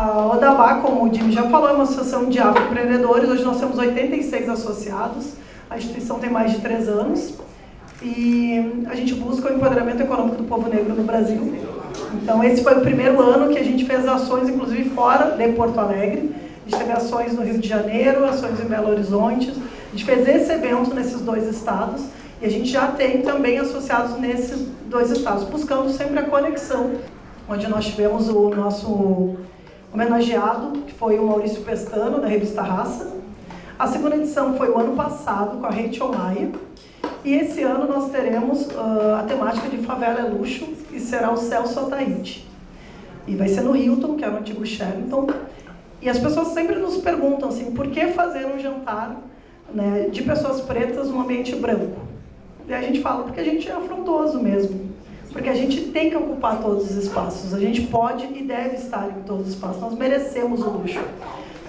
A Odabá, como o Jimmy já falou, é uma associação de afroempreendedores. Hoje nós temos 86 associados. A instituição tem mais de 3 anos. E a gente busca o empoderamento econômico do povo negro no Brasil. Então, esse foi o primeiro ano que a gente fez ações, inclusive fora de Porto Alegre. A gente teve ações no Rio de Janeiro, ações em Belo Horizonte. A gente fez esse evento nesses 2 estados. E a gente já tem também associados nesses 2 estados, buscando sempre a conexão, onde nós tivemos o nosso homenageado, que foi o Maurício Pestano, da revista Raça. A segunda edição foi o ano passado, com a Rachel Maia. E esse ano nós teremos a temática de Favela é Luxo, e será o Celso Ataíde. E vai ser no Hilton, que é o antigo Sheraton. E as pessoas sempre nos perguntam assim, por que fazer um jantar, né, de pessoas pretas num ambiente branco? E a gente fala, porque a gente é afrontoso mesmo. Porque a gente tem que ocupar todos os espaços. A gente pode e deve estar em todos os espaços. Nós merecemos o luxo,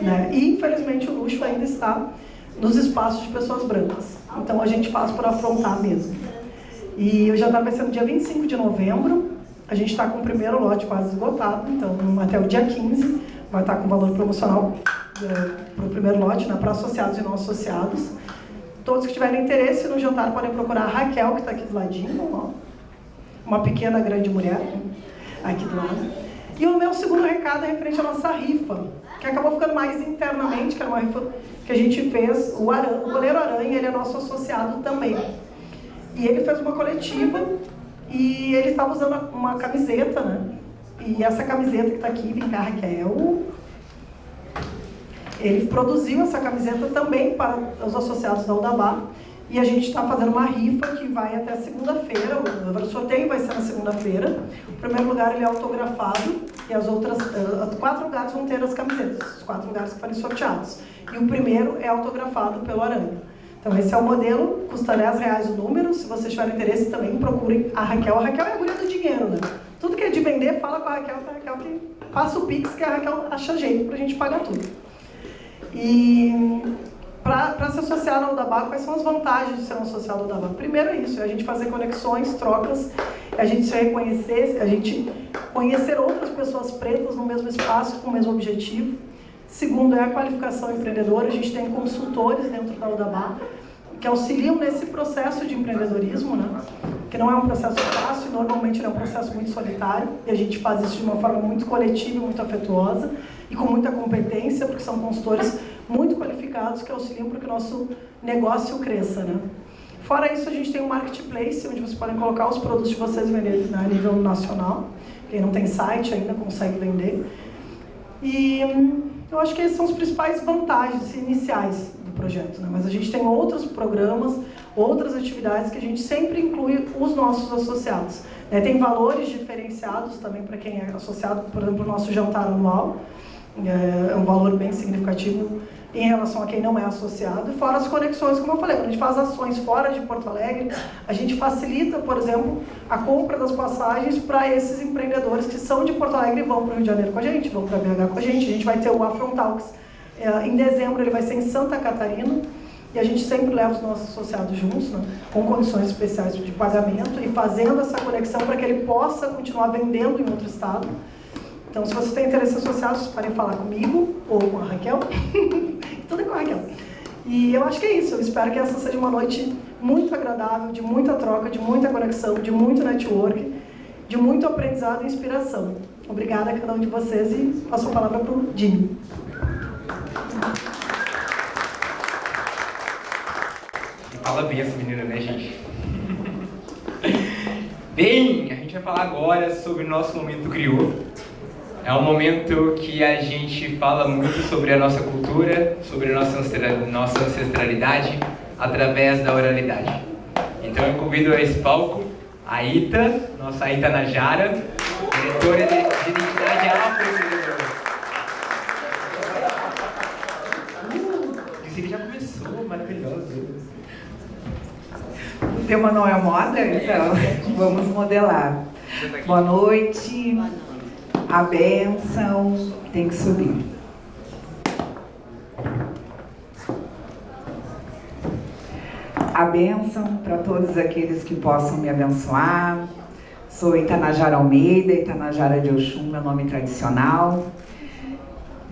né? E, infelizmente, o luxo ainda está nos espaços de pessoas brancas. Então, a gente faz por afrontar mesmo. E o jantar vai ser no dia 25 de novembro. A gente está com o primeiro lote quase esgotado. Então, até o dia 15, vai estar com valor promocional para o primeiro lote, né, para associados e não associados. Todos que tiverem interesse no jantar podem procurar a Raquel, que está aqui do ladinho, ó. Uma pequena, grande mulher, aqui do lado. E o meu segundo recado é referente à nossa rifa, que acabou ficando mais internamente, que era uma rifa que a gente fez. O Goleiro Aranha, ele é nosso associado também. E ele fez uma coletiva e ele estava usando uma camiseta, né? E essa camiseta que está aqui, vem cá, Raquel. Ele produziu essa camiseta também para os associados da Odabá. E a gente está fazendo uma rifa que vai até segunda-feira. O sorteio vai ser na segunda-feira. O primeiro lugar ele é autografado e as outras 4 lugares vão ter as camisetas, os 4 lugares que forem sorteados. E o primeiro é autografado pelo Aranha. Então esse é o modelo, custa R$10 o número. Se vocês tiverem interesse também, procurem a Raquel. A Raquel é a guria do dinheiro, né? Tudo que é de vender, fala com a Raquel que passa o Pix, que a Raquel acha jeito pra gente pagar tudo. E para se associar na Odabá, quais são as vantagens de ser um associado da Odabá? Primeiro é isso, é a gente fazer conexões, trocas, a gente se reconhecer, a gente conhecer outras pessoas pretas no mesmo espaço, com o mesmo objetivo. Segundo é a qualificação empreendedora, a gente tem consultores dentro da Odabá que auxiliam nesse processo de empreendedorismo, né? Que não é um processo fácil, normalmente é um processo muito solitário, e a gente faz isso de uma forma muito coletiva, muito afetuosa e com muita competência, porque são consultores muito qualificados que auxiliam para que o nosso negócio cresça, né? Fora isso, a gente tem um marketplace, onde vocês podem colocar os produtos de vocês venderem, né, a nível nacional. Quem não tem site ainda consegue vender. E eu acho que esses são os principais vantagens iniciais do projeto, né? Mas a gente tem outros programas, outras atividades que a gente sempre inclui os nossos associados, né? Tem valores diferenciados também para quem é associado, por exemplo, o nosso jantar anual. É um valor bem significativo em relação a quem não é associado, e fora as conexões, como eu falei, quando a gente faz ações fora de Porto Alegre, a gente facilita, por exemplo, a compra das passagens para esses empreendedores que são de Porto Alegre e vão para o Rio de Janeiro com a gente, vão para BH com a gente vai ter o Afrontalks, em dezembro ele vai ser em Santa Catarina, e a gente sempre leva os nossos associados juntos, né, com condições especiais de pagamento e fazendo essa conexão para que ele possa continuar vendendo em outro estado. Então, se você tem interesse associado, vocês podem falar comigo ou com a Raquel. Tudo é com a Raquel. E eu acho que é isso. Eu espero que essa seja uma noite muito agradável, de muita troca, de muita conexão, de muito network, de muito aprendizado e inspiração. Obrigada a cada um de vocês e passo a palavra para o Jimmy. Fala bem essa menina, né, gente? Bem, a gente vai falar agora sobre o nosso momento griot. É um momento que a gente fala muito sobre a nossa cultura, sobre a nossa ancestralidade, através da oralidade. Então eu convido a esse palco a Ita, nossa Ita Najara, diretora de identidade afro-empreendedora. Isso ele já começou, maravilhoso. O tema não é moda, então vamos modelar. Boa noite. A bênção tem que subir. A bênção para todos aqueles que possam me abençoar. Sou Itanajara Almeida, Itanajara de Oxum, meu nome tradicional.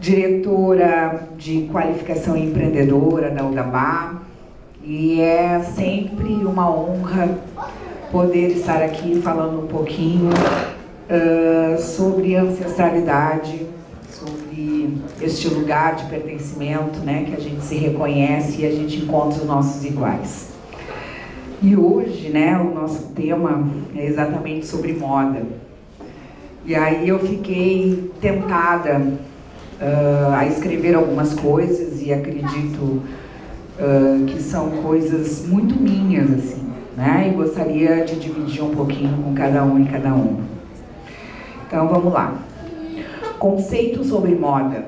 diretora de qualificação empreendedora da UDABA, e é sempre uma honra poder estar aqui falando um pouquinho sobre ancestralidade, sobre este lugar de pertencimento, né, que a gente se reconhece e a gente encontra os nossos iguais. E hoje, né, o nosso tema é exatamente sobre moda. E aí eu fiquei tentada a escrever algumas coisas e acredito que são coisas muito minhas, assim, né? E gostaria de dividir um pouquinho com cada um e cada uma. Então vamos lá. Conceito sobre moda.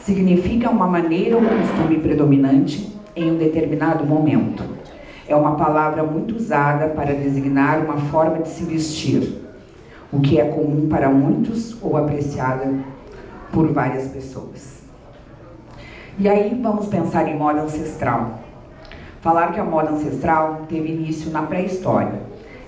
Significa uma maneira ou costume predominante em um determinado momento. É uma palavra muito usada para designar uma forma de se vestir, o que é comum para muitos ou apreciada por várias pessoas. E aí vamos pensar em moda ancestral. Falar que a moda ancestral teve início na pré-história.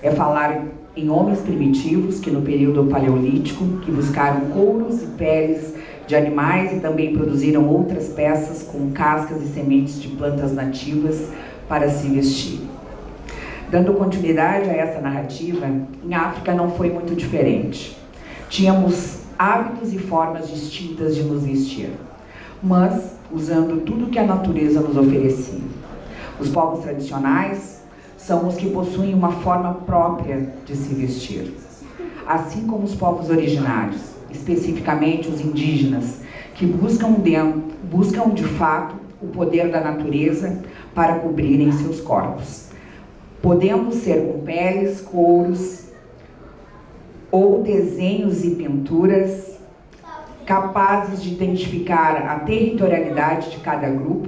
É falar em homens primitivos que no período paleolítico, que buscaram couros e peles de animais e também produziram outras peças com cascas e sementes de plantas nativas para se vestir. Dando continuidade a essa narrativa, em África não foi muito diferente. Tínhamos hábitos e formas distintas de nos vestir, mas usando tudo que a natureza nos oferecia. Os povos tradicionais são os que possuem uma forma própria de se vestir, assim como os povos originários, especificamente os indígenas, que buscam de fato o poder da natureza para cobrirem seus corpos, podendo ser com peles, couros ou desenhos e pinturas capazes de identificar a territorialidade de cada grupo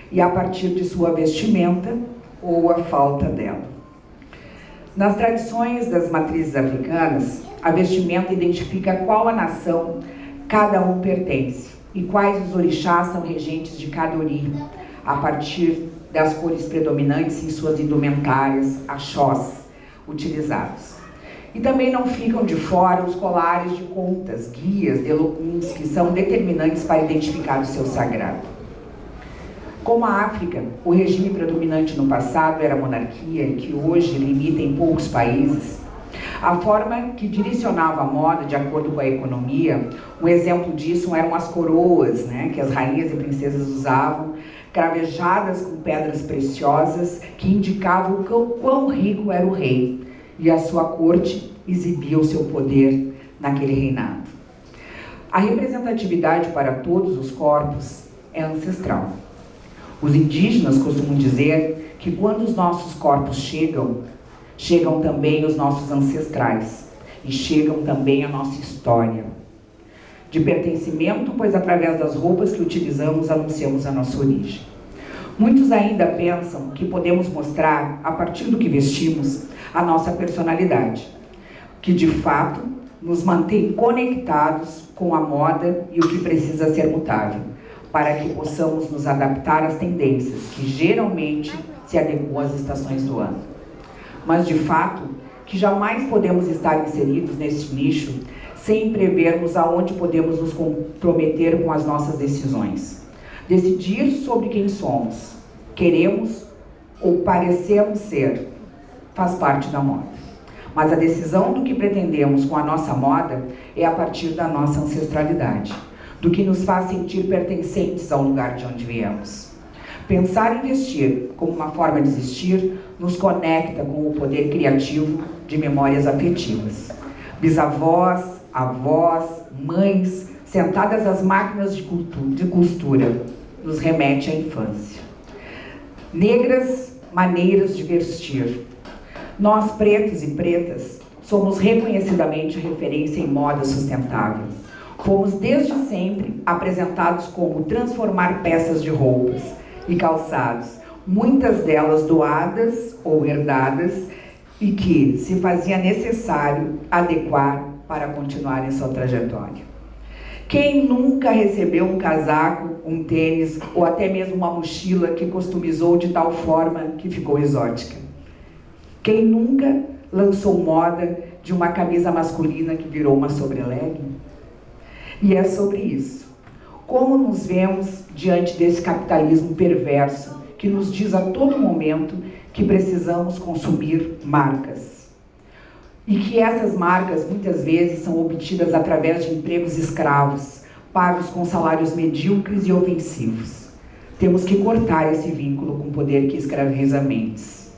e a partir de sua vestimenta ou a falta dela. Nas tradições das matrizes africanas, a vestimenta identifica a qual a nação cada um pertence e quais os orixás são regentes de cada ori, a partir das cores predominantes em suas indumentárias, axós, utilizados. E também não ficam de fora os colares de contas, guias, delocuns, que são determinantes para identificar o seu sagrado. Como a África, o regime predominante no passado era a monarquia e que hoje limita em poucos países, a forma que direcionava a moda de acordo com a economia, um exemplo disso eram as coroas, né, que as rainhas e princesas usavam, cravejadas com pedras preciosas que indicavam o quão rico era o rei e a sua corte exibia o seu poder naquele reinado. A representatividade para todos os corpos é ancestral. Os indígenas costumam dizer que quando os nossos corpos chegam também os nossos ancestrais e chegam também a nossa história de pertencimento, pois através das roupas que utilizamos anunciamos a nossa origem. Muitos ainda pensam que podemos mostrar, a partir do que vestimos, a nossa personalidade, que de fato nos mantém conectados com a moda e o que precisa ser mutável, para que possamos nos adaptar às tendências que geralmente se adequam às estações do ano. Mas de fato, que jamais podemos estar inseridos nesse nicho sem prevermos aonde podemos nos comprometer com as nossas decisões. Decidir sobre quem somos, queremos ou parecemos ser, faz parte da moda. Mas a decisão do que pretendemos com a nossa moda é a partir da nossa ancestralidade, do que nos faz sentir pertencentes ao lugar de onde viemos. Pensar em vestir como uma forma de existir nos conecta com o poder criativo de memórias afetivas. Bisavós, avós, mães, sentadas às máquinas de costura, nos remete à infância. Negras maneiras de vestir. Nós, pretos e pretas, somos reconhecidamente referência em moda sustentável. Fomos desde sempre apresentados como transformar peças de roupas e calçados, muitas delas doadas ou herdadas, e que se fazia necessário adequar para continuar em sua trajetória. Quem nunca recebeu um casaco, um tênis ou até mesmo uma mochila que customizou de tal forma que ficou exótica? Quem nunca lançou moda de uma camisa masculina que virou uma sobrelegging? E é sobre isso Como nos vemos diante desse capitalismo perverso que nos diz a todo momento que precisamos consumir marcas? E que essas marcas muitas vezes são obtidas através de empregos escravos, pagos com salários medíocres e ofensivos. Temos que cortar esse vínculo com o poder que escraviza mentes.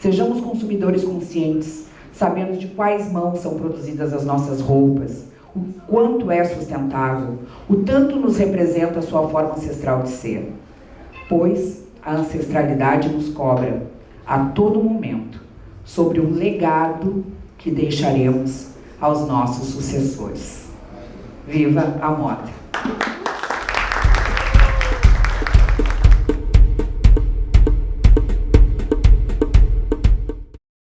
Sejamos consumidores conscientes, sabendo de quais mãos são produzidas as nossas roupas, o quanto é sustentável, o tanto nos representa a sua forma ancestral de ser. Pois a ancestralidade nos cobra, a todo momento, sobre o legado que deixaremos aos nossos sucessores. Viva a moda!